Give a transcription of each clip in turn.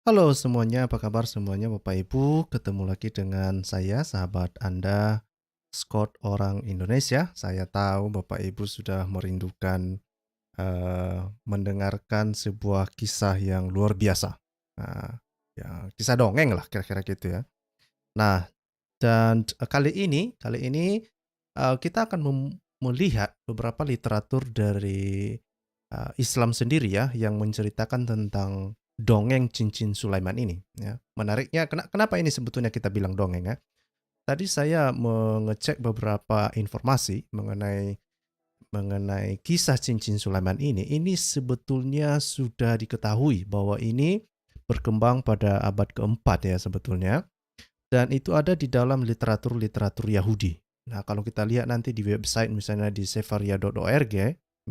Halo semuanya, apa kabar semuanya Bapak Ibu? Ketemu lagi dengan saya, sahabat Anda, Scott orang Indonesia. Saya tahu Bapak Ibu sudah merindukan mendengarkan sebuah kisah yang luar biasa. Nah, ya kisah dongeng lah kira-kira gitu ya. Nah, dan kali ini kita akan melihat beberapa literatur dari Islam sendiri ya yang menceritakan tentang dongeng cincin Sulaiman ini ya. Menariknya kenapa ini sebetulnya kita bilang dongeng ya. Tadi saya mengecek beberapa informasi mengenai mengenai kisah cincin Sulaiman ini. Ini sebetulnya sudah diketahui bahwa ini berkembang pada abad keempat ya sebetulnya. Dan itu ada di dalam literatur-literatur Yahudi. Nah, kalau kita lihat nanti di website misalnya di sefaria.org,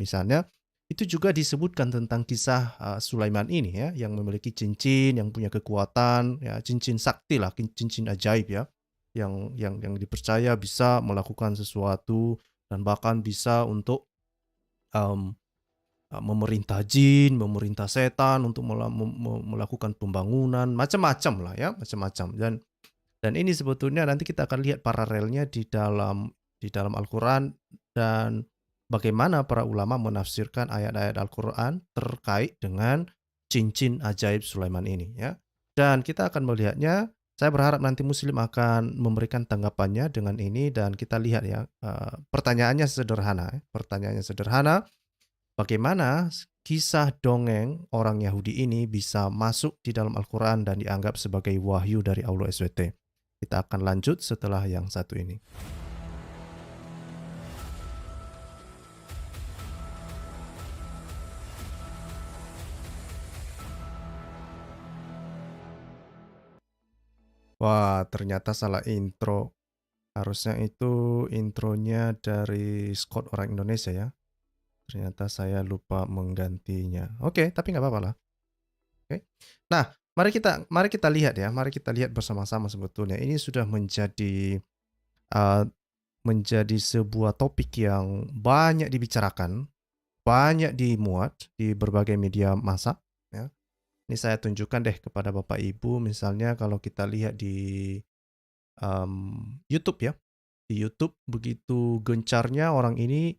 misalnya, itu juga disebutkan tentang kisah Sulaiman ini ya, yang memiliki cincin, yang punya kekuatan, ya, cincin sakti lah, cincin ajaib ya, yang dipercaya bisa melakukan sesuatu dan bahkan bisa untuk um, memerintah jin, memerintah setan untuk melakukan pembangunan, macam-macam lah ya, macam-macam. Dan ini sebetulnya nanti kita akan lihat paralelnya di dalam Al-Quran dan bagaimana para ulama menafsirkan ayat-ayat Al-Quran terkait dengan cincin ajaib Sulaiman ini ya. Dan kita akan melihatnya, saya berharap nanti Muslim akan memberikan tanggapannya dengan ini dan kita lihat ya, pertanyaannya sederhana, pertanyaannya sederhana, bagaimana kisah dongeng orang Yahudi ini bisa masuk di dalam Al-Quran dan dianggap sebagai wahyu dari Allah SWT. Kita akan lanjut setelah yang satu ini. Wah, ternyata salah intro. Harusnya itu intronya dari Scott orang Indonesia ya. Ternyata saya lupa menggantinya. Oke, tapi nggak apa-apa lah. Oke. Nah, mari kita lihat ya. Mari kita lihat bersama-sama sebetulnya. Ini sudah uh, menjadi sebuah topik yang banyak dibicarakan, banyak dimuat di berbagai media massa. Ya. Ini saya tunjukkan deh kepada Bapak Ibu, misalnya kalau kita lihat di YouTube ya. Di YouTube begitu gencarnya orang ini,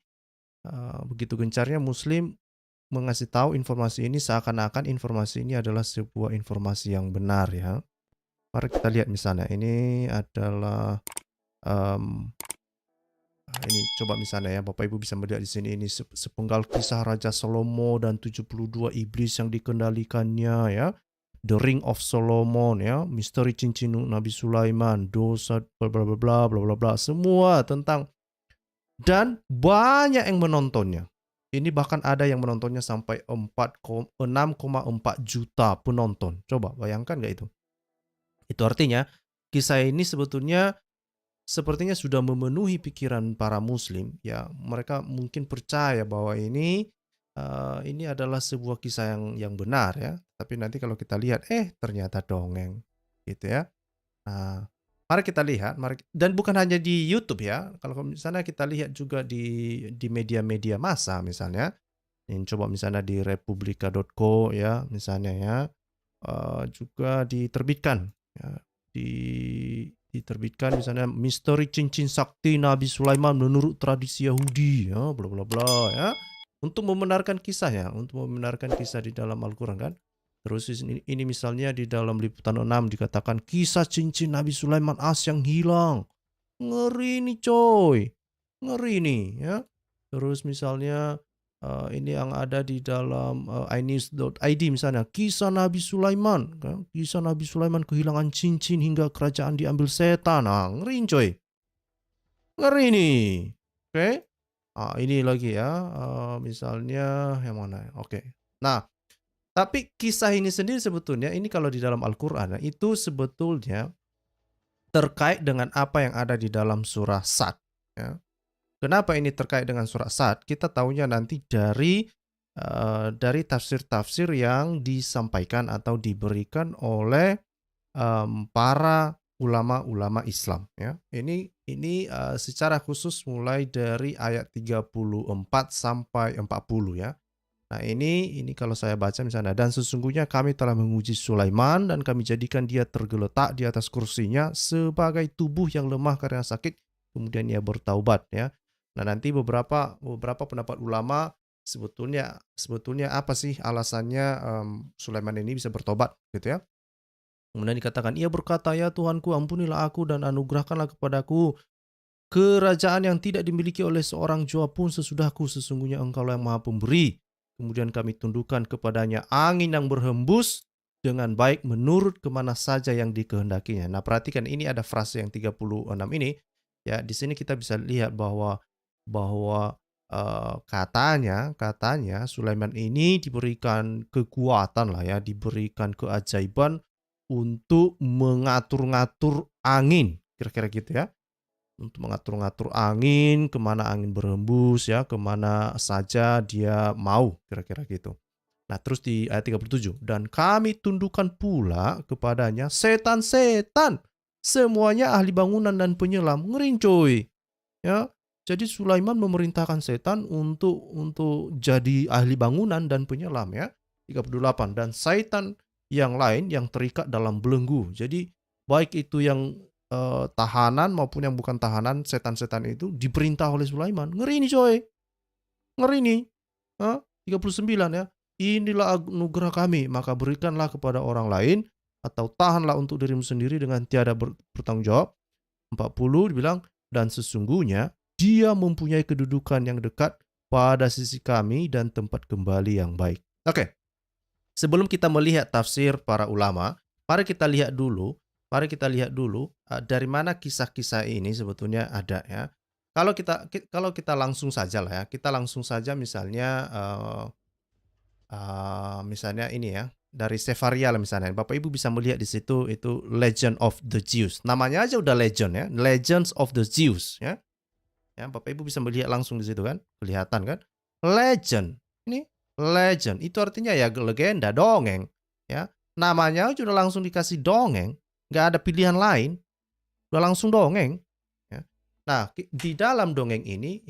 begitu gencarnya Muslim mengasih tahu informasi ini seakan-akan informasi ini adalah sebuah informasi yang benar ya. Mari kita lihat misalnya, ini adalah um, ini coba misalnya ya, Bapak Ibu bisa melihat di sini, ini sepenggal kisah Raja Salomo dan 72 iblis yang dikendalikannya ya. The Ring of Solomon ya, misteri cincin Nabi Sulaiman, dosa bla bla bla bla bla bla bla, semua tentang, dan banyak yang menontonnya. Ini bahkan ada yang menontonnya sampai 6,4 juta penonton. Coba bayangkan nggak itu? Itu artinya kisah ini sebetulnya sepertinya sudah memenuhi pikiran para muslim ya, mereka mungkin percaya bahwa ini adalah sebuah kisah yang benar ya, tapi nanti kalau kita lihat ternyata dongeng gitu ya. Nah, mari kita lihat, dan bukan hanya di YouTube ya, kalau misalnya kita lihat juga di media-media massa misalnya, ini coba misalnya di republika.co ya misalnya ya, juga diterbitkan ya, di diterbitkan misalnya misteri cincin sakti Nabi Sulaiman menurut tradisi Yahudi ya, bla bla bla ya. Untuk membenarkan kisahnya, untuk membenarkan kisah di dalam Al-Qur'an kan. Terus ini misalnya di dalam liputan 6 dikatakan kisah cincin Nabi Sulaiman yang hilang. Ngeri nih coy. Ngeri nih ya. Terus misalnya ini yang ada di dalam inews.id misalnya, kisah Nabi Sulaiman, kan? Kisah Nabi Sulaiman kehilangan cincin hingga kerajaan diambil setan. Nah, ngeri coy. Ngeri nih. Oke. Ini lagi ya, misalnya yang mana? Oke. Nah, tapi kisah ini sendiri sebetulnya ini kalau di dalam Al-Qur'an itu sebetulnya terkait dengan apa yang ada di dalam surah Sad ya. Kenapa ini terkait dengan surah Sad? Kita tahunya nanti dari tafsir-tafsir yang disampaikan atau diberikan oleh para ulama-ulama Islam ya. Ini secara khusus mulai dari ayat 34 sampai 40 ya. Nah, ini kalau saya baca misalnya, dan sesungguhnya kami telah menguji Sulaiman dan kami jadikan dia tergeletak di atas kursinya sebagai tubuh yang lemah karena sakit, kemudian ia bertaubat ya. Nah, nanti beberapa pendapat ulama sebetulnya apa sih alasannya Sulaiman ini bisa bertobat gitu ya. Kemudian dikatakan, ia berkata, ya Tuhanku, ampunilah aku dan anugerahkanlah kepadaku kerajaan yang tidak dimiliki oleh seorang jua pun sesudahku, sesungguhnya engkaulah yang maha pemberi. Kemudian kami tundukkan kepadanya angin yang berhembus dengan baik menurut kemana saja yang dikehendakinya. Nah, perhatikan ini ada frase yang 36 ini. Ya, di sini kita bisa lihat bahwa katanya Sulaiman ini diberikan kekuatan lah ya, diberikan keajaiban untuk mengatur-ngatur angin, kira-kira gitu ya. Untuk mengatur-ngatur angin, kemana angin berhembus ya, kemana saja dia mau, kira-kira gitu. Nah, terus di ayat 37, dan kami tundukkan pula kepadanya setan-setan, semuanya ahli bangunan dan penyelam. Ngerincoy. Ya, jadi Sulaiman memerintahkan setan untuk jadi ahli bangunan dan penyelam ya. 38, dan setan yang lain yang terikat dalam belenggu. Jadi baik itu yang tahanan maupun yang bukan tahanan, setan-setan itu diperintah oleh Sulaiman. Ngeri nih coy. Ngeri nih. 39 ya. Inilah anugerah kami, maka berikanlah kepada orang lain atau tahanlah untuk dirimu sendiri dengan tiada bertanggung jawab. 40 dibilang, dan sesungguhnya dia mempunyai kedudukan yang dekat pada sisi kami dan tempat kembali yang baik. Oke. Sebelum kita melihat tafsir para ulama, mari kita lihat dulu dari mana kisah-kisah ini sebetulnya ada ya. Kalau kita langsung saja lah ya, kita langsung saja misalnya misalnya ini ya, dari Sefaria lah misalnya. Bapak Ibu bisa melihat di situ itu Legend of the Zeus. Namanya aja udah legend ya, Legends of the Zeus ya. Ya, Bapak Ibu bisa melihat langsung di situ kan, kelihatan kan? Legend. Ini legend itu artinya ya legenda, dongeng ya. Namanya aja udah langsung dikasih dongeng, nggak ada pilihan lain, udah langsung dongeng ya. Nah, di dalam dongeng ini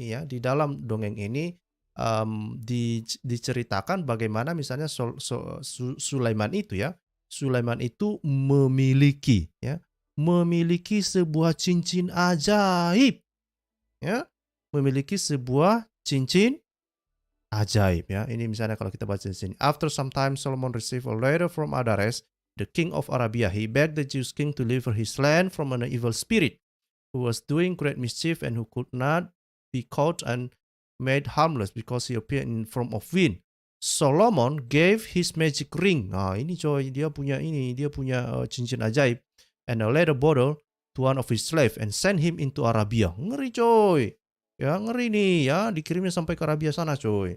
diceritakan bagaimana misalnya Sulaiman itu ya. Sulaiman itu memiliki sebuah cincin ajaib ya. Memiliki sebuah cincin ajaib ya. Ini misalnya kalau kita baca di sini. After some time Solomon received a letter from Adares, the king of Arabia. He begged the Jewish king to deliver his land from an evil spirit who was doing great mischief and who could not be caught and made harmless because he appeared in form of wind. Solomon gave his magic ring. Nah, ini coy, dia punya cincin ajaib, and a leather bottle to one of his slave and send him into Arabia. Ngeri coy. Ya, ngeri nih ya, dikirimnya sampai ke Arabia sana coy.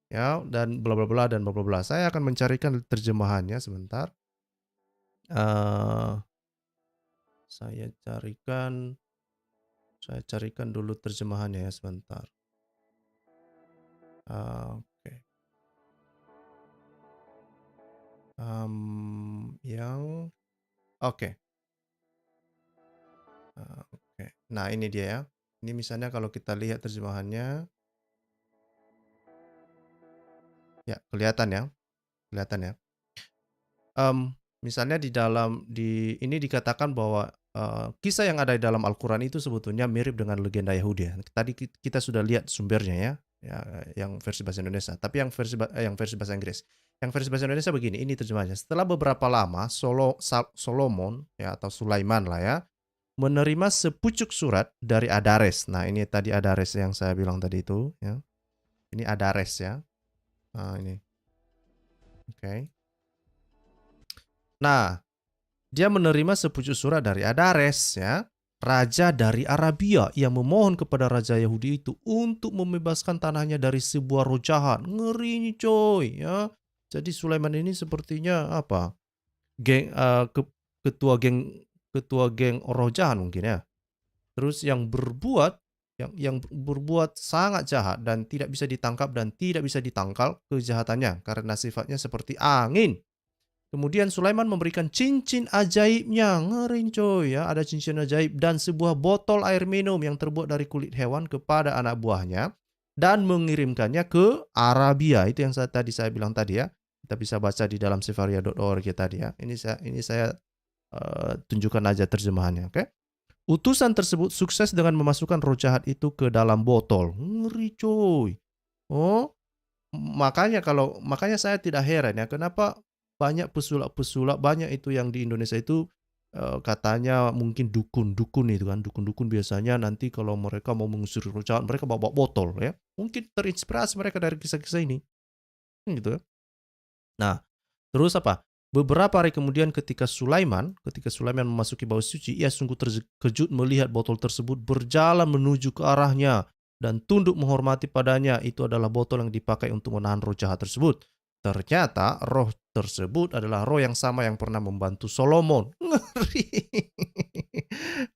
Ya, dan bla bla bla dan bla bla bla. Saya akan mencarikan terjemahannya sebentar. Saya carikan dulu terjemahannya ya sebentar. Oke. Oke. Oke. Nah, ini dia ya. Ini misalnya kalau kita lihat terjemahannya. Ya, kelihatan ya. Misalnya ini dikatakan bahwa kisah yang ada di dalam Al-Quran itu sebetulnya mirip dengan legenda Yahudi. Tadi kita sudah lihat sumbernya ya, yang versi bahasa Indonesia. Tapi yang versi bahasa Inggris. Yang versi bahasa Indonesia begini, ini terjemahnya. Setelah beberapa lama, Solomon ya atau Sulaiman lah ya, menerima sepucuk surat dari Adares. Nah, ini tadi Adares yang saya bilang tadi itu ya. Ini Adares ya. Nah, ini. Oke. Nah, dia menerima sepucuk surat dari Adares ya, raja dari Arabia yang memohon kepada raja Yahudi itu untuk membebaskan tanahnya dari sebuah roh jahat. Ngeri nih coy ya. Jadi Sulaiman ini sepertinya apa? Ketua geng roh jahat mungkin ya. Terus yang berbuat sangat jahat dan tidak bisa ditangkap dan tidak bisa ditangkal kejahatannya karena sifatnya seperti angin. Kemudian Sulaiman memberikan cincin ajaibnya. Ngeri coy ya, ada cincin ajaib dan sebuah botol air minum yang terbuat dari kulit hewan kepada anak buahnya dan mengirimkannya ke Arabia. Itu yang tadi saya bilang tadi ya. Kita bisa baca di dalam sefaria.org tadi ya. Ini saya tunjukkan aja terjemahannya, oke? Utusan tersebut sukses dengan memasukkan roh jahat itu ke dalam botol. Ngeri coy. Oh, makanya saya tidak heran ya kenapa banyak pesulap-pesulap, banyak itu yang di Indonesia itu katanya mungkin dukun-dukun itu kan. Dukun-dukun biasanya nanti kalau mereka mau mengusir roh jahat, mereka bawa botol ya. Mungkin terinspirasi mereka dari kisah-kisah ini. Gitu ya. Nah, terus apa? Beberapa hari kemudian ketika Sulaiman memasuki bawah suci, ia sungguh terkejut melihat botol tersebut berjalan menuju ke arahnya dan tunduk menghormati padanya. Itu adalah botol yang dipakai untuk menahan roh jahat tersebut. Ternyata roh tersebut adalah roh yang sama yang pernah membantu Solomon. Ngeri.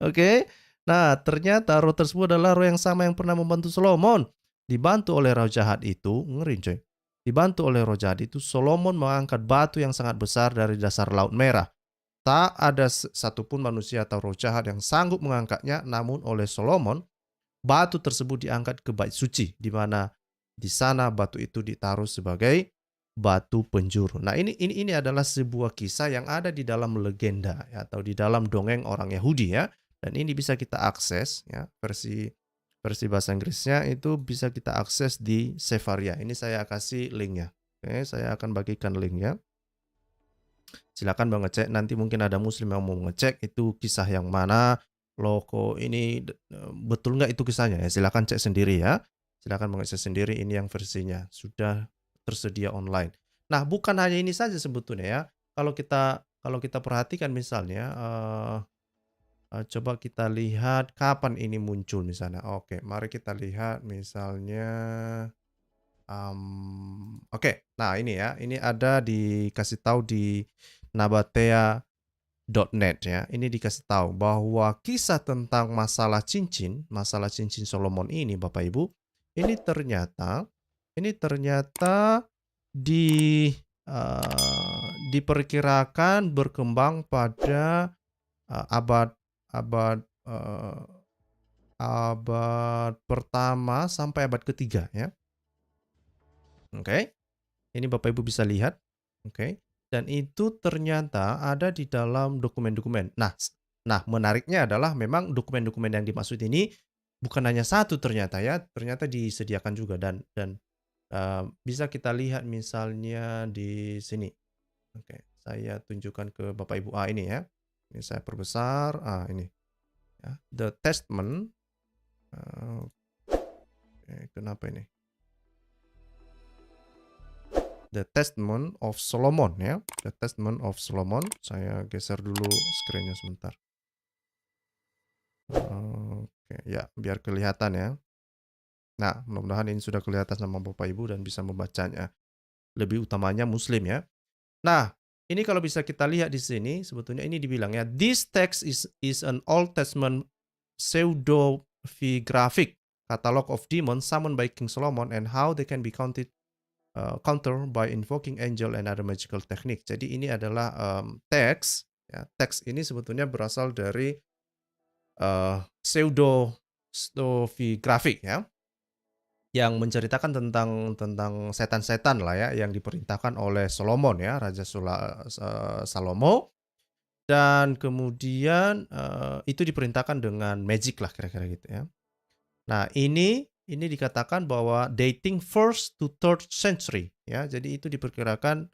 Oke. Nah, ternyata roh tersebut adalah roh yang sama yang pernah membantu Solomon. Dibantu oleh roh jahat itu, ngeri coy. Dibantu oleh roh jahat itu, Solomon mengangkat batu yang sangat besar dari dasar Laut Merah. Tak ada satupun manusia atau roh jahat yang sanggup mengangkatnya, namun oleh Solomon, batu tersebut diangkat ke bait suci, di mana di sana batu itu ditaruh sebagai batu penjuru. Nah, ini adalah sebuah kisah yang ada di dalam legenda ya, atau di dalam dongeng orang Yahudi ya. Dan ini bisa kita akses ya, versi bahasa Inggrisnya itu bisa kita akses di Sefaria. Ini saya kasih linknya. Oke, saya akan bagikan linknya. Silakan mengecek. Nanti mungkin ada Muslim yang mau ngecek itu kisah yang mana. Loh kok ini betul nggak itu kisahnya ya? Silakan cek sendiri ya. Silakan mengecek sendiri. Ini yang versinya sudah tersedia online. Nah, bukan hanya ini saja sebetulnya ya. Kalau kita perhatikan misalnya. Coba kita lihat kapan ini muncul misalnya. Oke, mari kita lihat misalnya. Oke, nah ini ya, ini ada dikasih tahu di nabatea.net ya. Ini dikasih tahu bahwa kisah tentang masalah cincin Solomon ini, Bapak Ibu, ini ternyata di diperkirakan berkembang pada abad abad pertama sampai abad ketiga ya. Oke. Ini Bapak Ibu bisa lihat. Oke. Dan itu ternyata ada di dalam dokumen-dokumen. Nah, menariknya adalah memang dokumen-dokumen yang dimaksud ini bukan hanya satu ternyata ya, ternyata disediakan juga dan bisa kita lihat misalnya di sini. Oke, saya tunjukkan ke Bapak Ibu. Ini ya. Ini saya perbesar. Ini. Ya, The Testament. Kenapa ini? The Testament of Solomon ya. The Testament of Solomon. Saya geser dulu screen-nya sebentar. Oke, ya, biar kelihatan ya. Nah, mudah-mudahan ini sudah kelihatan sama Bapak Ibu dan bisa membacanya. Lebih utamanya Muslim ya. Nah, ini kalau bisa kita lihat di sini, sebetulnya ini dibilang ya, this text is an Old Testament pseudepigraphic catalog of demons summoned by King Solomon and how they can be counter by invoking angel and other magical technique. Jadi ini adalah teks. Ya, teks ini sebetulnya berasal dari pseudepigraphic ya, yang menceritakan tentang setan-setan lah ya, yang diperintahkan oleh Solomon ya, Raja Salomo. Dan kemudian itu diperintahkan dengan magic lah kira-kira gitu ya. Nah, ini dikatakan bahwa dating 1st to 3rd century ya. Jadi itu diperkirakan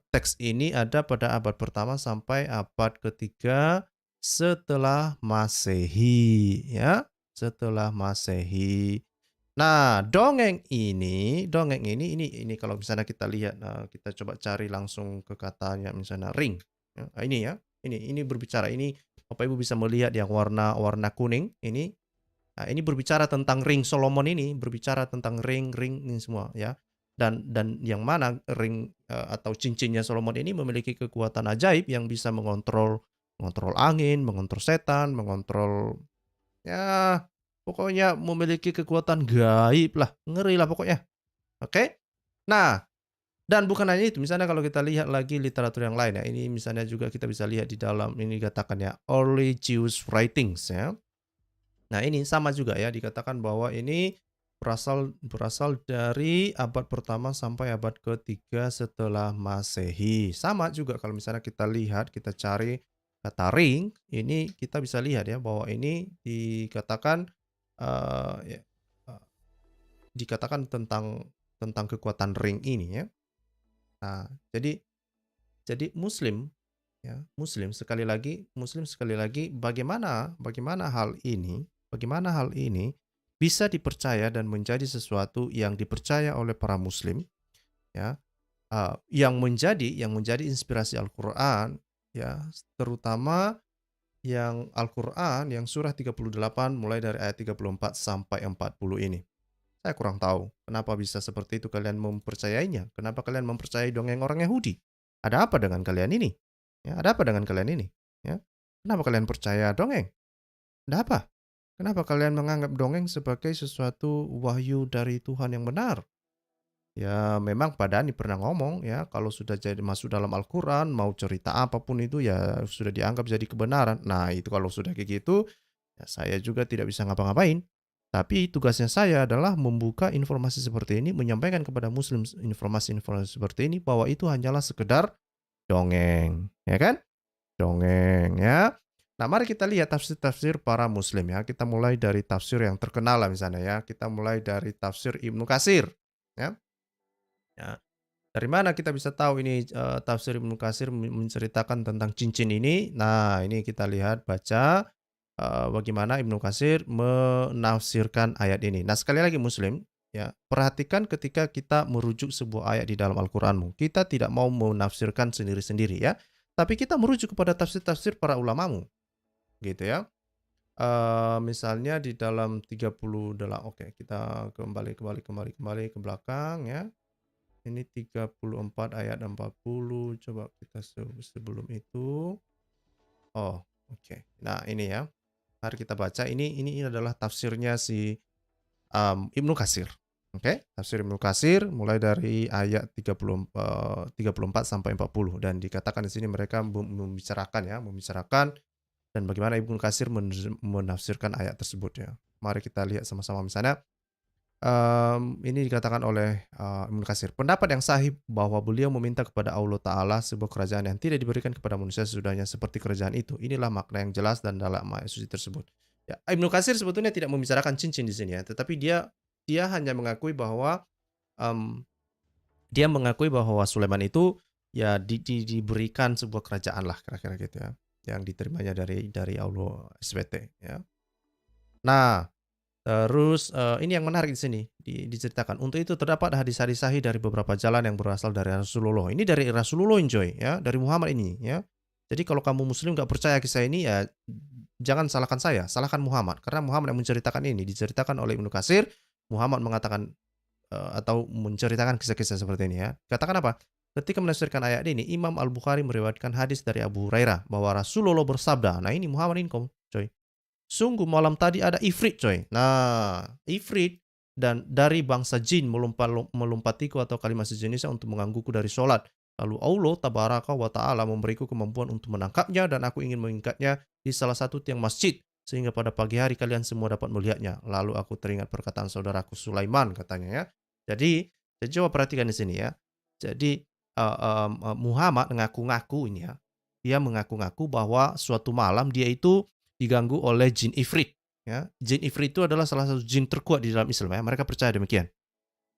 teks ini ada pada abad pertama sampai abad ketiga setelah Masehi ya, setelah Masehi. Nah, dongeng ini kalau misalnya kita lihat, kita coba cari langsung ke katanya misalnya ring. Ini ya, ini berbicara, ini Bapak Ibu bisa melihat yang warna kuning ini. Nah, ini berbicara tentang ring Solomon ini, berbicara tentang ring ini semua ya. Dan yang mana ring atau cincinnya Solomon ini memiliki kekuatan ajaib yang bisa mengontrol angin, mengontrol setan, mengontrol ya pokoknya memiliki kekuatan gaib lah, ngeri lah pokoknya. Oke. Nah, dan bukan hanya itu, misalnya kalau kita lihat lagi literatur yang lain ya, ini misalnya juga kita bisa lihat di dalam ini dikatakan ya early Jewish writings ya. Nah, ini sama juga ya, dikatakan bahwa ini berasal dari abad pertama sampai abad ketiga setelah Masehi. Sama juga kalau misalnya kita lihat, kita cari kata ring, ini kita bisa lihat ya bahwa ini dikatakan ya, eh, dikatakan tentang tentang kekuatan ring ini ya. Nah, jadi Muslim sekali lagi bagaimana hal ini bisa dipercaya dan menjadi sesuatu yang dipercaya oleh para Muslim ya, yang menjadi inspirasi Al-Qur'an ya, terutama yang Al-Qur'an yang surah 38 mulai dari ayat 34 sampai 40 ini. Saya kurang tahu kenapa bisa seperti itu kalian mempercayainya. Kenapa kalian mempercayai dongeng orang Yahudi? Ada apa dengan kalian ini? Ya, ada apa dengan kalian ini? Ya. Kenapa kalian percaya dongeng? Ada apa? Kenapa kalian menganggap dongeng sebagai sesuatu wahyu dari Tuhan yang benar? Ya, memang Pak Dhani pernah ngomong ya, kalau sudah jadi masuk dalam Al-Quran, mau cerita apapun itu ya sudah dianggap jadi kebenaran. Nah, itu kalau sudah kayak gitu, ya saya juga tidak bisa ngapa-ngapain. Tapi tugasnya saya adalah membuka informasi seperti ini, menyampaikan kepada Muslim informasi-informasi seperti ini bahwa itu hanyalah sekedar dongeng, ya kan? Dongeng ya. Nah, mari kita lihat tafsir-tafsir para Muslim ya. Kita mulai dari tafsir yang terkenal lah misalnya ya. Kita mulai dari tafsir Ibnu Katsir ya. Ya. Dari mana kita bisa tahu ini tafsir Ibnu Katsir menceritakan tentang cincin ini? Nah, ini kita lihat baca bagaimana Ibnu Katsir menafsirkan ayat ini. Nah, sekali lagi Muslim, ya, perhatikan ketika kita merujuk sebuah ayat di dalam Al-Qur'anmu. Kita tidak mau menafsirkan sendiri-sendiri ya, tapi kita merujuk kepada tafsir-tafsir para ulamamu, gitu ya. Misalnya di dalam 38, oke, kita kembali ke belakang ya. Ini 34 ayat 40, coba kita sebelum itu. Oh, oke. Nah, ini ya. Mari kita baca. Ini adalah tafsirnya si Ibnu Katsir. Oke, tafsir Ibnu Katsir mulai dari ayat 34 sampai 40 dan dikatakan di sini mereka membicarakan dan bagaimana Ibnu Katsir menafsirkan ayat tersebut ya. Mari kita lihat sama-sama misalnya. Ini dikatakan oleh Ibnu Katsir. Pendapat yang sahih bahwa beliau meminta kepada Allah Ta'ala sebuah kerajaan yang tidak diberikan kepada manusia sesudahnya seperti kerajaan itu. Inilah makna yang jelas dan dalam ayat suci tersebut. Ya, Ibnu Katsir sebetulnya tidak membicarakan cincin di sini ya, tetapi dia hanya mengakui bahwa Sulaiman itu ya diberikan sebuah kerajaan lah kira-kira gitu ya, yang diterimanya dari Allah SWT ya. Nah, terus ini yang menarik di sini diceritakan. Untuk itu terdapat hadis-hadis sahih dari beberapa jalan yang berasal dari Rasulullah. Ini dari Rasulullah coy ya, dari Muhammad ini ya. Jadi kalau kamu Muslim nggak percaya kisah ini ya jangan salahkan saya, salahkan Muhammad karena Muhammad yang menceritakan ini. Diceritakan oleh Ibnu Katsir, Muhammad mengatakan atau menceritakan kisah-kisah seperti ini ya. Katakan apa? Ketika menafsirkan ayat ini, Imam Al-Bukhari meriwayatkan hadis dari Abu Hurairah bahwa Rasulullah bersabda. Nah, ini Muhammad ini coy. Sungguh malam tadi ada ifrit coy. Nah, ifrit dan dari bangsa jin melompatiku atau kalimat sejenisnya untuk menggangguku dari sholat. Lalu Allah tabaraka wa ta'ala memberiku kemampuan untuk menangkapnya dan aku ingin mengikatnya di salah satu tiang masjid. Sehingga pada pagi hari kalian semua dapat melihatnya. Lalu aku teringat perkataan saudaraku Sulaiman katanya ya. Jadi coba perhatikan di sini ya. Jadi Muhammad mengaku-ngaku ini ya. Dia mengaku-ngaku bahwa suatu malam dia itu diganggu oleh jin ifrit ya. Jin ifrit itu adalah salah satu jin terkuat di dalam Islam ya. Mereka percaya demikian.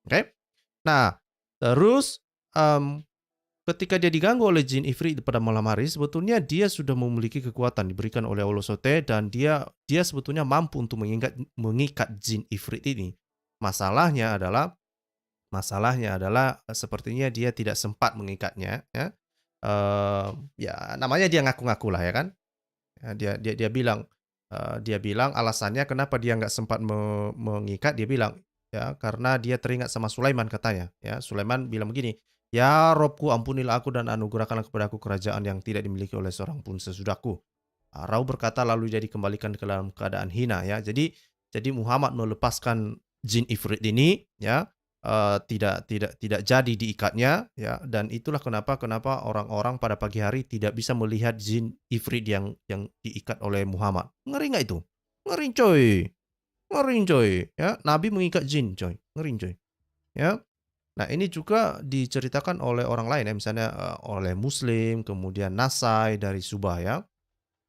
Oke. Nah, terus ketika dia diganggu oleh jin ifrit pada malam hari, sebetulnya dia sudah memiliki kekuatan diberikan oleh Allah SWT dan dia sebetulnya mampu untuk mengikat jin ifrit ini. Masalahnya adalah sepertinya dia tidak sempat mengikatnya ya. Ya namanya dia ngaku-ngaku lah ya kan. Ya, dia bilang alasannya kenapa dia nggak sempat mengikat, dia bilang ya karena dia teringat sama Sulaiman katanya ya. Sulaiman bilang begini, ya Robku ampunilah aku dan anugerahkanlah kepadaku kerajaan yang tidak dimiliki oleh seorang pun sesudahku. Raub berkata lalu dia dikembalikan ke dalam keadaan hina ya. Jadi Muhammad melepaskan jin ifrit ini ya. Tidak jadi diikatnya ya, dan itulah kenapa orang-orang pada pagi hari tidak bisa melihat jin ifrit yang diikat oleh Muhammad. Ngeri nggak itu? Ngeri coy. Ngeri coy, ya. Nabi mengikat jin coy, ngeri coy, ya. Nah, ini juga diceritakan oleh orang lain ya, misalnya, oleh Muslim, kemudian Nasai dari Subah ya.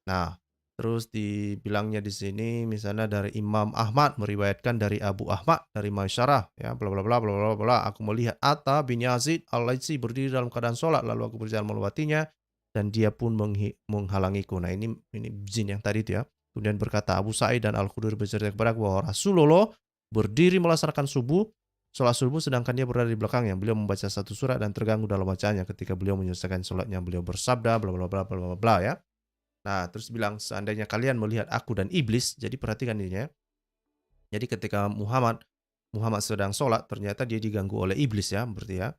Nah, terus dibilangnya di sini misalnya dari Imam Ahmad meriwayatkan dari Abu Ahmad dari Maisyarah ya bla bla bla bla bla bla. Aku melihat Atta bin Yazid Al-Laitsi berdiri dalam keadaan sholat lalu aku berjalan melewatinya dan dia pun menghalangiku. Nah, ini jin yang tadi itu ya. Kemudian berkata Abu Sa'id dan Al-Khudri bercerita kepada aku bahwa Rasulullah berdiri melaksanakan subuh sholat subuh sedangkan dia berada di belakangnya. Beliau membaca satu surat dan terganggu dalam bacaannya. Ketika beliau menyelesaikan sholatnya, beliau bersabda bla bla bla bla bla bla ya. Nah, terus bilang, seandainya kalian melihat aku dan iblis, jadi perhatikan ini ya. Jadi ketika Muhammad sedang sholat, ternyata dia diganggu oleh iblis ya, berarti ya.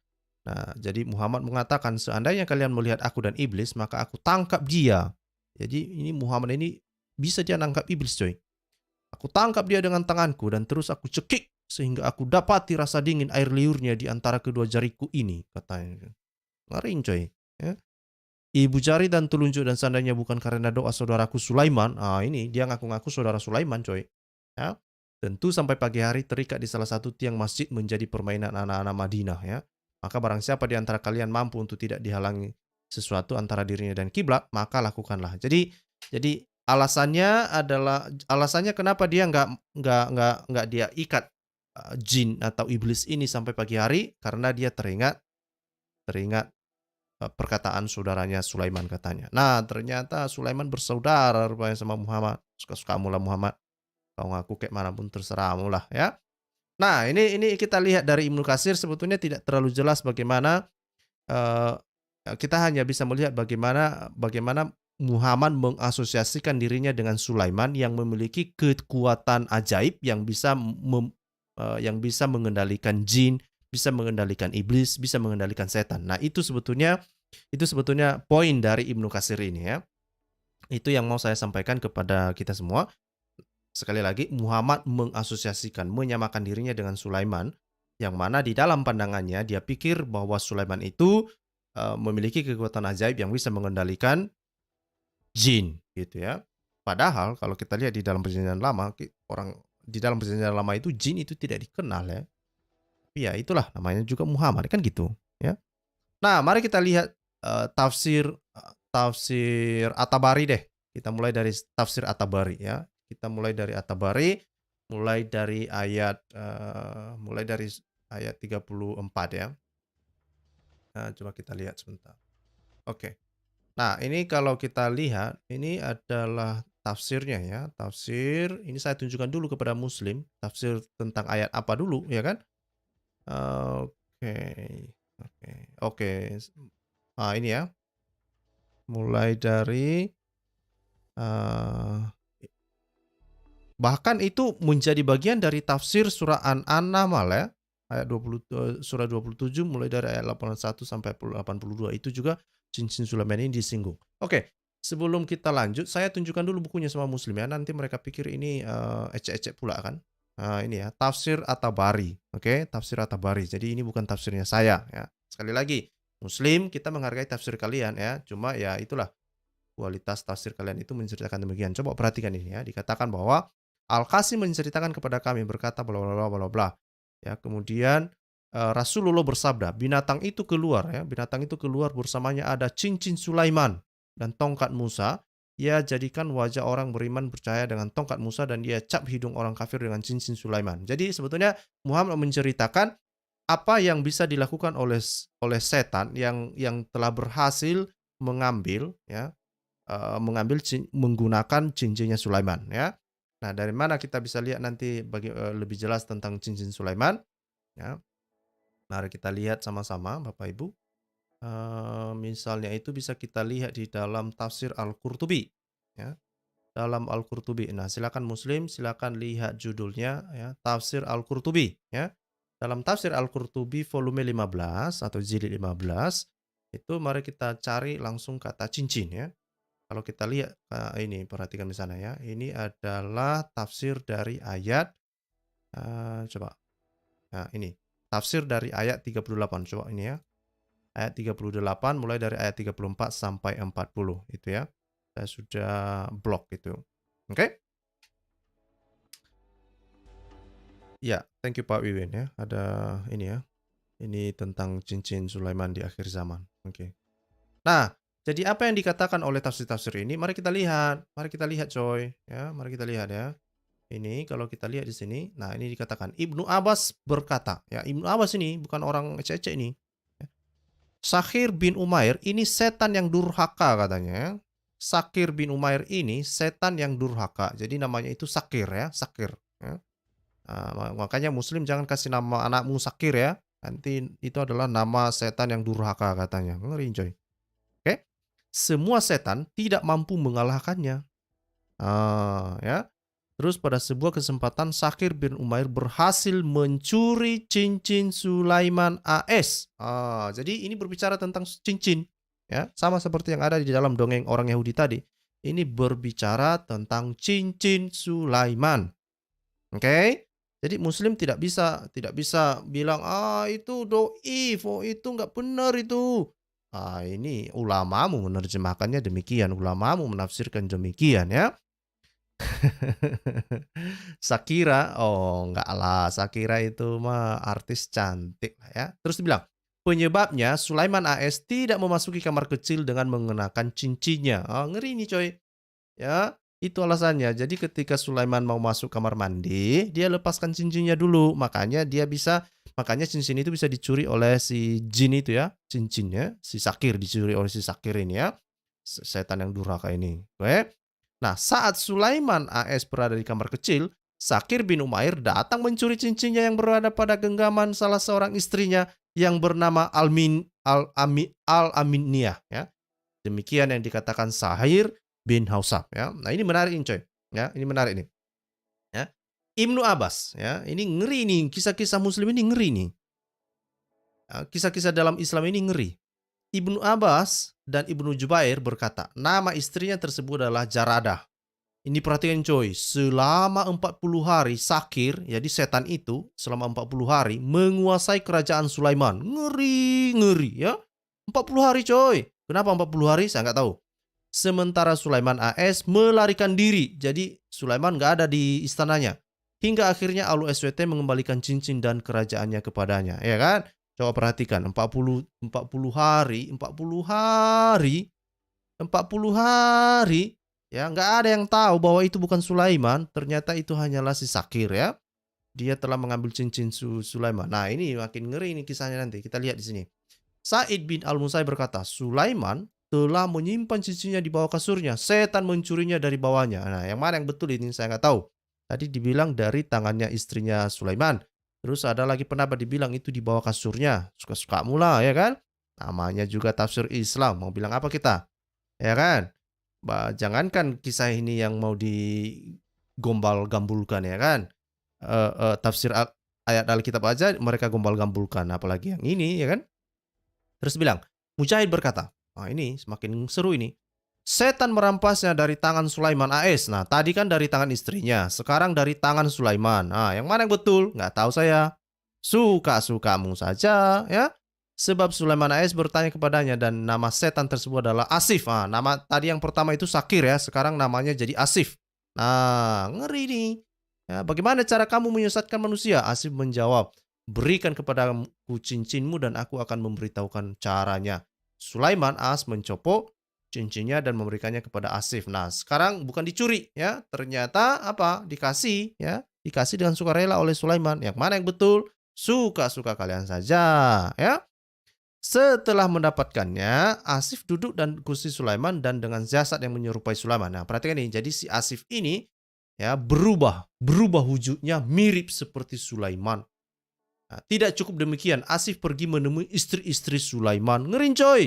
Nah, jadi Muhammad mengatakan, seandainya kalian melihat aku dan iblis, maka aku tangkap dia. Jadi ini Muhammad ini bisa dia nangkap iblis coy. Aku tangkap dia dengan tanganku dan terus aku cekik sehingga aku dapati rasa dingin air liurnya di antara kedua jariku ini, katanya. Ngeri coy. Ya. Ibu jari dan telunjuk dan seandainya bukan karena doa saudaraku Sulaiman, ini dia ngaku-ngaku saudara Sulaiman coy. Ya. Tentu sampai pagi hari terikat di salah satu tiang masjid menjadi permainan anak-anak Madinah ya. Maka barang siapa di antara kalian mampu untuk tidak dihalangi sesuatu antara dirinya dan kiblat, maka lakukanlah. Jadi alasannya kenapa dia nggak dia ikat jin atau iblis ini sampai pagi hari karena dia teringat perkataan saudaranya Sulaiman katanya. Nah, ternyata Sulaiman bersaudara rupanya sama Muhammad. Suka-sukamu lah Muhammad. Kau ngaku kayak manapun terserahmu lah ya. Nah, ini kita lihat dari Ibnu Katsir sebetulnya tidak terlalu jelas bagaimana eh, kita hanya bisa melihat bagaimana Muhammad mengasosiasikan dirinya dengan Sulaiman yang memiliki kekuatan ajaib yang bisa mengendalikan jin, bisa mengendalikan iblis, bisa mengendalikan setan. Nah, itu sebetulnya poin dari Ibnu Katsir ini ya. Itu yang mau saya sampaikan kepada kita semua. Sekali lagi, Muhammad mengasosiasikan, menyamakan dirinya dengan Sulaiman, yang mana di dalam pandangannya dia pikir bahwa Sulaiman itu memiliki kekuatan ajaib yang bisa mengendalikan jin, gitu ya. Padahal kalau kita lihat di dalam perjanjian lama, di dalam perjanjian lama itu jin itu tidak dikenal ya. Tapi ya itulah namanya juga Muhammad kan gitu, ya. Nah, mari kita lihat tafsir tafsir At-Tabari deh. Kita mulai dari tafsir At-Tabari ya. Kita mulai dari At-Tabari, mulai dari ayat 34 ya. Nah, coba kita lihat sebentar. Oke. Nah, ini kalau kita lihat, ini adalah tafsirnya ya. Tafsir, ini saya tunjukkan dulu kepada Muslim, tafsir tentang ayat apa dulu ya kan? Oke. Oke. Ini ya. Mulai dari bahkan itu menjadi bagian dari tafsir surah An-Naml ya. Ayat 20 surah 27 mulai dari ayat 81 sampai 82 itu juga cincin Sulaiman ini disinggung. Oke, sebelum kita lanjut saya tunjukkan dulu bukunya sama Muslim ya. Nanti mereka pikir ini ecek-ecek pula kan. Nah, ini ya, tafsir At-Tabari. Oke, tafsir At-Tabari. Jadi ini bukan tafsirnya saya ya. Sekali lagi, Muslim kita menghargai tafsir kalian ya. Cuma ya itulah kualitas tafsir kalian itu menceritakan demikian. Coba perhatikan ini ya. Dikatakan bahwa Al-Qasim menceritakan kepada kami berkata bla bla bla bla bla. Ya, kemudian Rasulullah bersabda, binatang itu keluar ya. Binatang itu keluar bersamanya ada cincin Sulaiman dan tongkat Musa. Ia jadikan wajah orang beriman percaya dengan tongkat Musa dan dia cap hidung orang kafir dengan cincin Sulaiman. Jadi sebetulnya Muhammad menceritakan apa yang bisa dilakukan oleh setan yang telah berhasil mengambil ya menggunakan cincinnya Sulaiman ya. Nah, dari mana kita bisa lihat nanti lebih jelas tentang cincin Sulaiman ya. Mari kita lihat sama-sama Bapak Ibu. Misalnya itu bisa kita lihat di dalam tafsir Al-Qurtubi ya. Dalam Al-Qurtubi. Nah, silakan Muslim silakan lihat judulnya ya, Tafsir Al-Qurtubi ya. Dalam tafsir Al-Qurtubi volume 15 atau jilid 15 itu mari kita cari langsung kata cincin ya. Kalau kita lihat ini perhatikan di sana ya. Ini adalah tafsir dari ayat coba. Nah, ini tafsir dari ayat 38. Coba ini ya. Ayat 38 mulai dari ayat 34 sampai 40 itu ya. Saya sudah blok itu. Oke? Ya, thank you Pak Wiwin ya. Ada ini ya. Ini tentang cincin Sulaiman di akhir zaman. Oke. Nah, jadi apa yang dikatakan oleh tafsir-tafsir ini? Mari kita lihat. Mari kita lihat coy. Ya, mari kita lihat ya. Ini kalau kita lihat di sini. Nah, ini dikatakan Ibnu Abbas berkata. Ya, Ibnu Abbas ini bukan orang ecek-ecek ini. Ya. Sakhir bin Umair ini setan yang durhaka katanya. Sakir bin Umair ini setan yang durhaka. Jadi namanya itu Sakir ya, Sakir. Ya. Makanya Muslim jangan kasih nama anakmu Sakir ya. Nanti itu adalah nama setan yang durhaka katanya. Ngeri coy. Oke. Semua setan tidak mampu mengalahkannya. Ya. Terus pada sebuah kesempatan Sakir bin Umair berhasil mencuri cincin Sulaiman AS. Jadi ini berbicara tentang cincin. Ya, sama seperti yang ada di dalam dongeng orang Yahudi tadi. Ini berbicara tentang cincin Sulaiman. Oke? Jadi Muslim tidak bisa bilang itu doif, itu nggak benar itu. Ini ulamamu menerjemahkannya demikian, ulamamu menafsirkan demikian ya. Shakira, oh enggak lah, Shakira itu mah artis cantik lah ya. Terus dibilang, penyebabnya Sulaiman AS tidak memasuki kamar kecil dengan mengenakan cincinnya. Ngeri nih coy. Ya, itu alasannya. Jadi ketika Sulaiman mau masuk kamar mandi, dia lepaskan cincinnya dulu. Makanya cincin itu bisa dicuri oleh si jin itu ya, cincinnya, si Sakir dicuri oleh si Sakir ini ya. Setan yang durhaka ini. Oke. Nah, saat Sulaiman AS berada di kamar kecil, Sakir bin Umair datang mencuri cincinnya yang berada pada genggaman salah seorang istrinya yang bernama Al-Aminiyah ya. Demikian yang dikatakan Sahir bin Hausab ya. Nah, ini menarik ini coy. Ya, ini menarik nih. Ya. Ibnu Abbas ya, ini ngeri nih, kisah-kisah Muslim ini ngeri nih. Kisah-kisah dalam Islam ini ngeri. Ibnu Abbas dan Ibnu Jubair berkata, nama istrinya tersebut adalah Jaradah. Ini perhatikan coy, selama 40 hari Sakir, jadi setan itu selama 40 hari menguasai kerajaan Sulaiman. Ngeri ya. 40 hari coy. Kenapa 40 hari? Saya nggak tahu. Sementara Sulaiman AS melarikan diri. Jadi Sulaiman nggak ada di istananya. Hingga akhirnya Alu SWT mengembalikan cincin dan kerajaannya kepadanya. Ya kan? Coba perhatikan, 40 hari, 40 hari, ya nggak ada yang tahu bahwa itu bukan Sulaiman. Ternyata itu hanyalah si Sakir ya. Dia telah mengambil cincin Sulaiman. Nah ini makin ngeri ini kisahnya nanti. Kita lihat di sini. Sa'id bin Al-Musayyib berkata, Sulaiman telah menyimpan cincinnya di bawah kasurnya. Setan mencurinya dari bawahnya. Nah yang mana yang betul ini saya nggak tahu. Tadi dibilang dari tangannya istrinya Sulaiman. Terus ada lagi pendapat dibilang itu di bawah kasurnya. Suka-suka mula ya kan. Namanya juga tafsir Islam. Mau bilang apa kita? Ya kan? Jangankan kisah ini yang mau digombal-gambulkan ya kan. Tafsir ayat Alkitab aja mereka gombal-gambulkan. Apalagi yang ini ya kan. Terus bilang, Mujahid berkata, ini semakin seru ini. Setan merampasnya dari tangan Sulaiman AS. Nah, tadi kan dari tangan istrinya. Sekarang dari tangan Sulaiman. Yang mana yang betul? Nggak tahu saya. Suka-sukamu saja, ya. Sebab Sulaiman AS bertanya kepadanya dan nama setan tersebut adalah Asif. Nama tadi yang pertama itu Sakir ya. Sekarang namanya jadi Asif. Nah, ngeri nih. Ya, bagaimana cara kamu menyesatkan manusia? Asif menjawab, berikan kepadaku cincinmu dan aku akan memberitahukan caranya. Sulaiman AS mencopot cincinnya dan memberikannya kepada Asif. Nah, sekarang bukan dicuri ya. Ternyata apa? Dikasih ya. Dikasih dengan sukarela oleh Sulaiman. Yang mana yang betul? Suka-suka kalian saja ya. Setelah mendapatkannya, Asif duduk dan kursi Sulaiman dan dengan jasad yang menyerupai Sulaiman. Nah, perhatikan ini. Jadi si Asif ini ya berubah wujudnya mirip seperti Sulaiman. Nah, tidak cukup demikian, Asif pergi menemui istri-istri Sulaiman. Ngeri coy.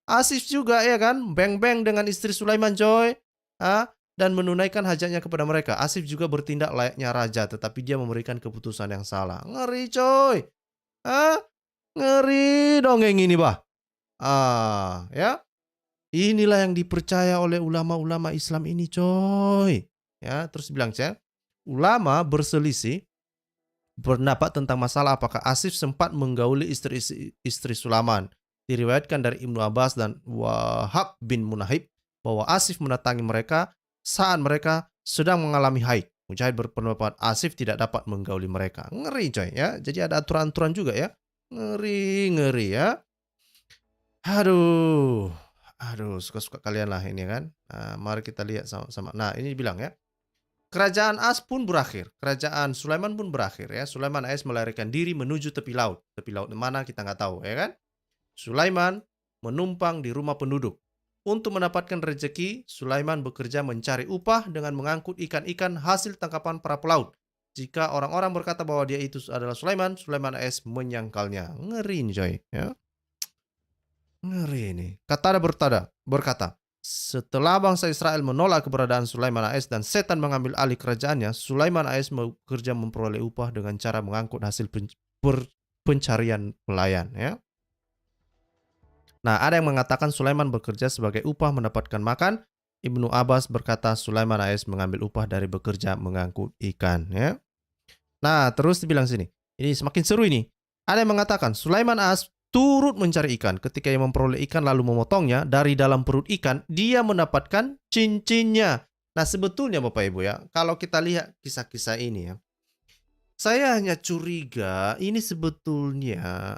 Asif juga ya kan, beng-beng dengan istri Sulaiman coy. Dan menunaikan hajatnya kepada mereka. Asif juga bertindak layaknya raja, tetapi dia memberikan keputusan yang salah. Ngeri coy. Ngeri dongeng ini bah. Ya. Inilah yang dipercaya oleh ulama-ulama Islam ini coy. Ya, terus bilang saya, ulama berselisih pendapat tentang masalah apakah Asif sempat menggauli istri Sulaiman. Diriwayatkan dari Ibnu Abbas dan Wahab bin Munahib bahwa Asif mendatangi mereka saat mereka sedang mengalami haid. Mujahid berpendapat Asif tidak dapat menggauli mereka. Ngeri coy ya. Jadi ada aturan-aturan juga ya. Ngeri ya. Aduh. Aduh, suka-suka kalian lah ini kan. Nah, mari kita lihat sama-sama. Nah, ini bilang ya. Kerajaan As pun berakhir. Kerajaan Sulaiman pun berakhir ya. Sulaiman AS melarikan diri menuju tepi laut. Tepi laut mana kita nggak tahu ya kan. Sulaiman menumpang di rumah penduduk. Untuk mendapatkan rezeki, Sulaiman bekerja mencari upah dengan mengangkut ikan-ikan hasil tangkapan para pelaut. Jika orang-orang berkata bahwa dia itu adalah Sulaiman, Sulaiman AS menyangkalnya. Ngeri nih coy ya. Ngeri ini. Qatada berkata, setelah bangsa Israel menolak keberadaan Sulaiman AS dan setan mengambil alih kerajaannya, Sulaiman AS bekerja memperoleh upah dengan cara mengangkut hasil pencarian pelayan ya. Nah, ada yang mengatakan Sulaiman bekerja sebagai upah mendapatkan makan. Ibnu Abbas berkata Sulaiman AS mengambil upah dari bekerja mengangkut ikan ya. Nah, terus dibilang sini. Ini semakin seru ini. Ada yang mengatakan Sulaiman AS turut mencari ikan. Ketika ia memperoleh ikan lalu memotongnya dari dalam perut ikan, dia mendapatkan cincinnya. Nah, sebetulnya Bapak Ibu ya, kalau kita lihat kisah-kisah ini ya, saya hanya curiga ini sebetulnya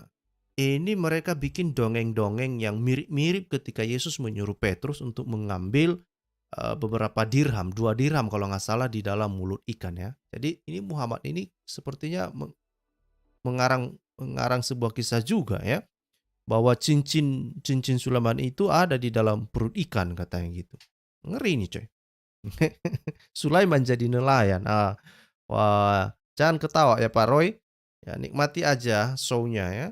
ini mereka bikin dongeng-dongeng yang mirip-mirip ketika Yesus menyuruh Petrus untuk mengambil beberapa dirham, 2 dirham kalau nggak salah di dalam mulut ikan ya. Jadi ini Muhammad ini sepertinya mengarang sebuah kisah juga ya, bahwa cincin Sulaiman itu ada di dalam perut ikan katanya gitu. Ngeri nih coy. Sulaiman jadi nelayan. Wah, jangan ketawa ya Pak Roy. Ya, nikmati aja show-nya ya.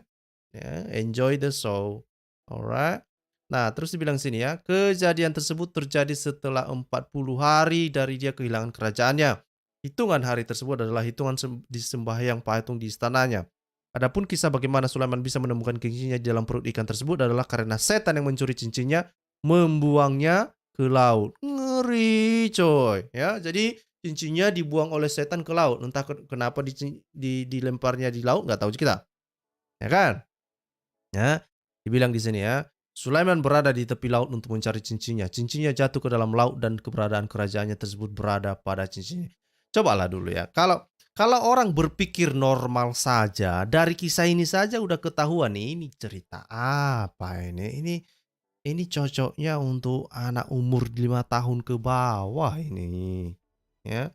Enjoy the show. Alright. Nah, terus dibilang sini ya, kejadian tersebut terjadi setelah 40 hari dari dia kehilangan kerajaannya. Hitungan hari tersebut adalah hitungan di sembahyang patung di istananya. Adapun kisah bagaimana Sulaiman bisa menemukan cincinnya di dalam perut ikan tersebut adalah karena setan yang mencuri cincinnya membuangnya ke laut. Ngeri coy. Ya, jadi cincinnya dibuang oleh setan ke laut. Entah kenapa dilemparnya di laut, nggak tahu kita. Ya kan? Ya, dibilang di sini ya, Sulaiman berada di tepi laut untuk mencari cincinnya. Cincinnya jatuh ke dalam laut dan keberadaan kerajaannya tersebut berada pada cincinnya. Cobalah dulu ya. Kalau orang berpikir normal saja, dari kisah ini saja udah ketahuan nih, ini cerita apa ini? Ini cocoknya untuk anak umur 5 tahun ke bawah ini. Ya.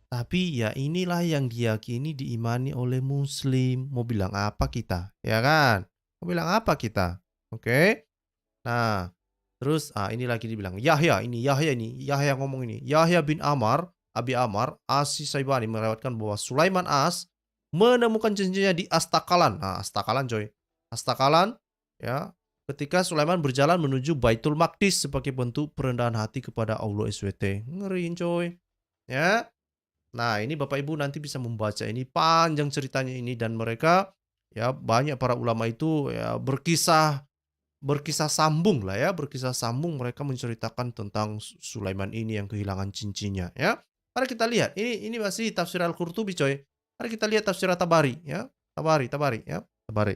Tapi ya inilah yang diyakini diimani oleh muslim. Mau bilang apa kita? Ya kan? Mau bilang apa kita? Oke. Nah, terus ini lagi dibilang Yahya ini, Yahya ngomong ini. Yahya bin Amar, Abi Amar, Asi Saibani melewatkan bahwa Sulaiman As menemukan cincinnya di Astakalan. Nah, Astakalan coy. Astakalan ya, ketika Sulaiman berjalan menuju Baitul Maqdis sebagai bentuk perendahan hati kepada Allah SWT. Ngeriin coy. Ya. Nah, ini Bapak Ibu nanti bisa membaca ini panjang ceritanya ini dan mereka ya banyak para ulama itu ya berkisah sambung lah ya, berkisah sambung mereka menceritakan tentang Sulaiman ini yang kehilangan cincinnya ya. Mari kita lihat. Ini masih tafsir Al-Qurtubi coy. Mari kita lihat tafsir Tabari ya. Tabari ya. Tabari.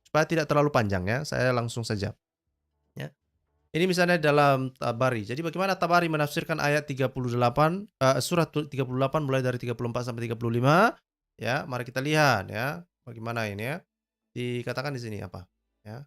Supaya tidak terlalu panjang ya, saya langsung saja. Ya. Ini misalnya dalam Tabari. Jadi bagaimana Tabari menafsirkan ayat 38 surat 38 mulai dari 34 sampai 35 ya. Mari kita lihat ya. Bagaimana ini ya. Dikatakan di sini apa? Ya.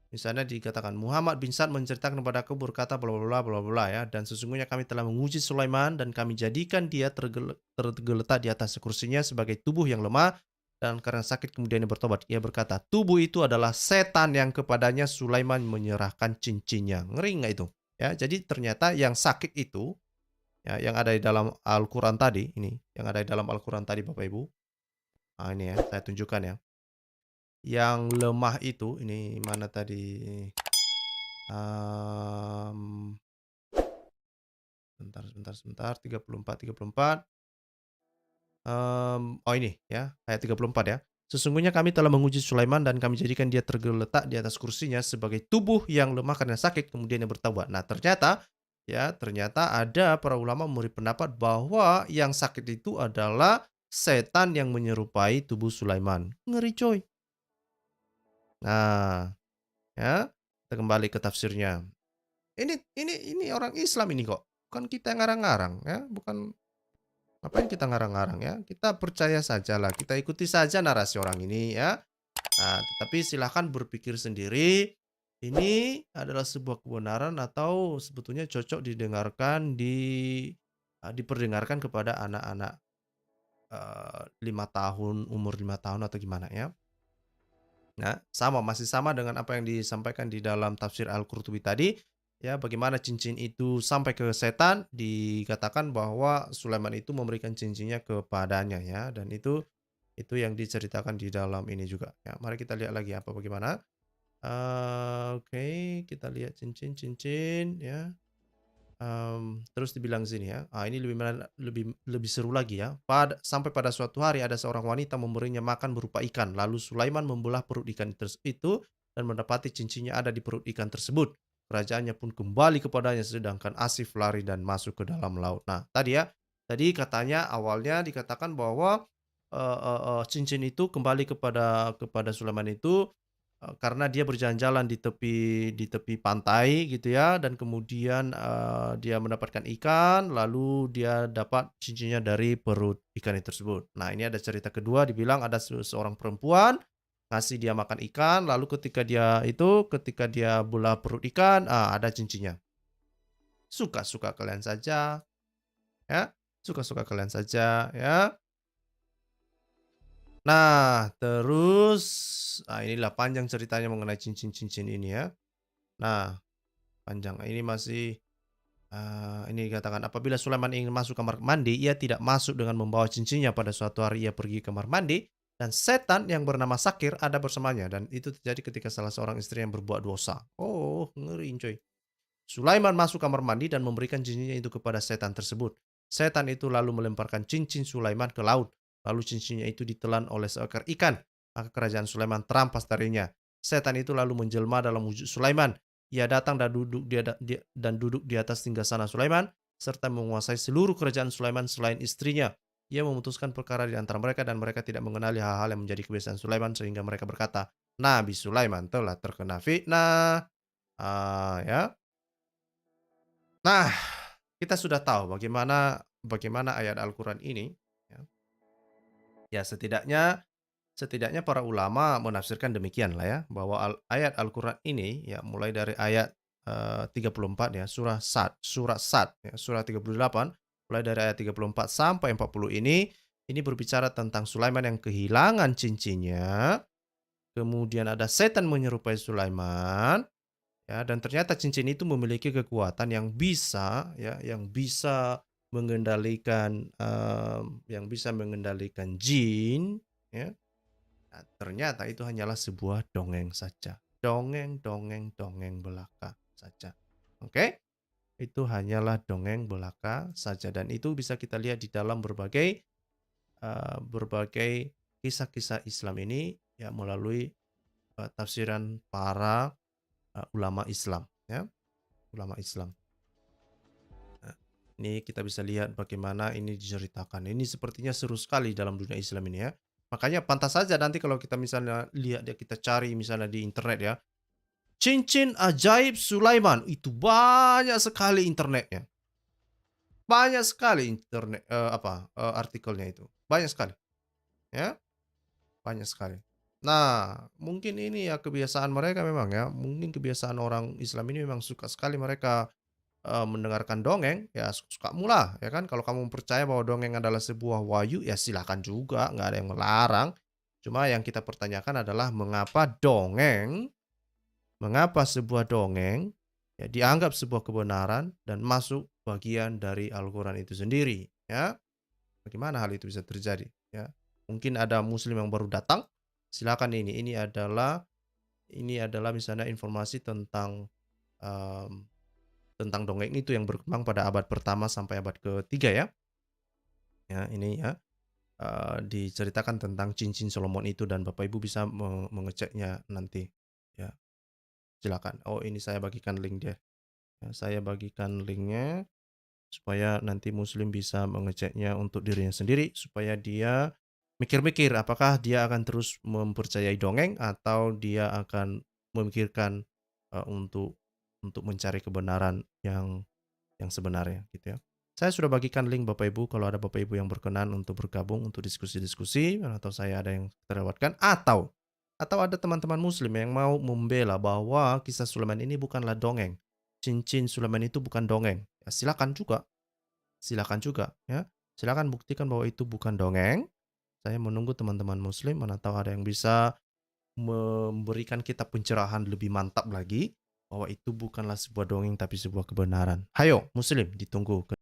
Misalnya dikatakan Muhammad bin Sa'd menceritakan kepadaku berkata bla bla bla bla ya, dan sesungguhnya kami telah menguji Sulaiman dan kami jadikan dia tergeletak di atas kursinya sebagai tubuh yang lemah dan karena sakit kemudian dia bertobat. Ia berkata, tubuh itu adalah setan yang kepadanya Sulaiman menyerahkan cincinnya. Ngeri nggak itu? Ya, jadi ternyata yang sakit itu ya, yang ada di dalam Al-Qur'an tadi ini, yang ada di dalam Al-Qur'an tadi Bapak Ibu. Nah, ini ya, saya tunjukkan ya. Yang lemah itu ini mana tadi? Sebentar, 34. Oh ini ya, ayat 34 ya. Sesungguhnya kami telah menguji Sulaiman dan kami jadikan dia tergeletak di atas kursinya sebagai tubuh yang lemah karena sakit kemudian dia bertaubat. Nah, ternyata ada para ulama memberi pendapat bahwa yang sakit itu adalah setan yang menyerupai tubuh Sulaiman. Ngeri coy. Nah, ya, kita kembali ke tafsirnya. Ini orang Islam ini kok. Bukan kita yang ngarang-ngarang ya, bukan Ngapain kita ngarang-ngarang ya? Kita percaya sajalah, kita ikuti saja narasi orang ini ya. Nah, tetapi silahkan berpikir sendiri, ini adalah sebuah kebenaran atau sebetulnya cocok diperdengarkan kepada anak-anak 5 tahun, umur 5 tahun atau gimana ya. Nah, masih sama dengan apa yang disampaikan di dalam tafsir Al-Qurtubi tadi, ya, bagaimana cincin itu sampai ke setan, dikatakan bahwa Sulaiman itu memberikan cincinnya kepadanya ya, dan itu yang diceritakan di dalam ini juga ya. Mari kita lihat lagi apa bagaimana. Oke, kita lihat cincin-cincin ya. Terus dibilang sini ya, ini lebih lebih seru lagi ya. Sampai pada suatu hari ada seorang wanita memberinya makan berupa ikan. Lalu Sulaiman membelah perut ikan itu dan mendapati cincinnya ada di perut ikan tersebut. Kerajaannya pun kembali kepadanya sedangkan Asif lari dan masuk ke dalam laut. Nah, tadi katanya awalnya dikatakan bahwa cincin itu kembali kepada Sulaiman itu karena dia berjalan-jalan di tepi pantai gitu ya dan kemudian, dia mendapatkan ikan lalu dia dapat cincinnya dari perut ikan itu tersebut. Nah, ini ada cerita kedua dibilang ada seorang perempuan ngasih dia makan ikan lalu ketika dia belah perut ikan, ada cincinnya. Suka-suka kalian saja ya, suka-suka kalian saja ya. Nah, terus, inilah panjang ceritanya mengenai cincin-cincin ini ya. Nah, panjang. Ini dikatakan, apabila Sulaiman ingin masuk kamar mandi, ia tidak masuk dengan membawa cincinnya. Pada suatu hari ia pergi ke kamar mandi, dan setan yang bernama Sakir ada bersamanya. Dan itu terjadi ketika salah seorang istri yang berbuat dosa. Oh, ngeri coy. Sulaiman masuk kamar mandi dan memberikan cincinnya itu kepada setan tersebut. Setan itu lalu melemparkan cincin Sulaiman ke laut. Lalu cincinnya itu ditelan oleh seekor ikan. Maka kerajaan Sulaiman terampas darinya. Setan itu lalu menjelma dalam wujud Sulaiman. Ia datang dan duduk di atas singgasana Sulaiman serta menguasai seluruh kerajaan Sulaiman selain istrinya. Ia memutuskan perkara di antara mereka dan mereka tidak mengenali hal-hal yang menjadi kebiasaan Sulaiman sehingga mereka berkata, Nabi Sulaiman telah terkena fitnah. Ya. Nah, kita sudah tahu bagaimana ayat Al-Qur'an ini ya. Ya setidaknya para ulama menafsirkan demikianlah ya, bahwa ayat Al-Qur'an ini ya mulai dari ayat 34 ya, surah Sad ya, surah 38 mulai dari ayat 34 sampai 40 ini berbicara tentang Sulaiman yang kehilangan cincinnya, kemudian ada setan menyerupai Sulaiman. Ya, dan ternyata cincin itu memiliki kekuatan yang bisa mengendalikan jin, ya. Nah, ternyata itu hanyalah sebuah dongeng saja. Dongeng, dongeng, dongeng belaka saja. Oke? Itu hanyalah dongeng belaka saja dan itu bisa kita lihat di dalam berbagai kisah-kisah Islam ini ya melalui tafsiran para ulama Islam ya, ulama Islam. Nah, ini kita bisa lihat bagaimana ini diceritakan. Ini sepertinya seru sekali dalam dunia Islam ini ya. Makanya pantas saja nanti kalau kita misalnya lihat ya, kita cari misalnya di internet ya, cincin ajaib Sulaiman, itu banyak sekali internetnya. Banyak sekali artikelnya itu. Banyak sekali, ya. Banyak sekali. Nah, mungkin ini ya kebiasaan mereka memang ya, mungkin kebiasaan orang Islam ini memang suka sekali mereka mendengarkan dongeng, ya suka-sukamu lah, ya kan. Kalau kamu percaya bahwa dongeng adalah sebuah wahyu, ya silahkan juga, nggak ada yang melarang. Cuma yang kita pertanyakan adalah mengapa sebuah dongeng ya dianggap sebuah kebenaran dan masuk bagian dari Al-Quran itu sendiri, ya. Bagaimana hal itu bisa terjadi, ya. Mungkin ada muslim yang baru datang, silakan ini adalah misalnya informasi tentang dongeng itu yang berkembang pada abad pertama sampai abad ketiga ya. Ya, ini ya, diceritakan tentang cincin Solomon itu dan Bapak Ibu bisa mengeceknya nanti, ya. Silakan. Oh, ini saya bagikan link dia. Ya, saya bagikan linknya supaya nanti muslim bisa mengeceknya untuk dirinya sendiri, supaya dia mikir-mikir apakah dia akan terus mempercayai dongeng atau dia akan memikirkan, untuk mencari kebenaran yang sebenarnya gitu ya. Saya sudah bagikan link Bapak Ibu, kalau ada Bapak Ibu yang berkenan untuk bergabung untuk diskusi-diskusi, atau saya ada yang terlewatkan, atau ada teman-teman muslim yang mau membela bahwa kisah Sulaiman ini bukanlah dongeng. Cincin Sulaiman itu bukan dongeng. Ya, silakan juga ya. Silakan buktikan bahwa itu bukan dongeng. Saya menunggu teman-teman muslim, mana tahu ada yang bisa memberikan kita pencerahan lebih mantap lagi bahwa itu bukanlah sebuah dongeng tapi sebuah kebenaran. Hayo muslim, ditunggu.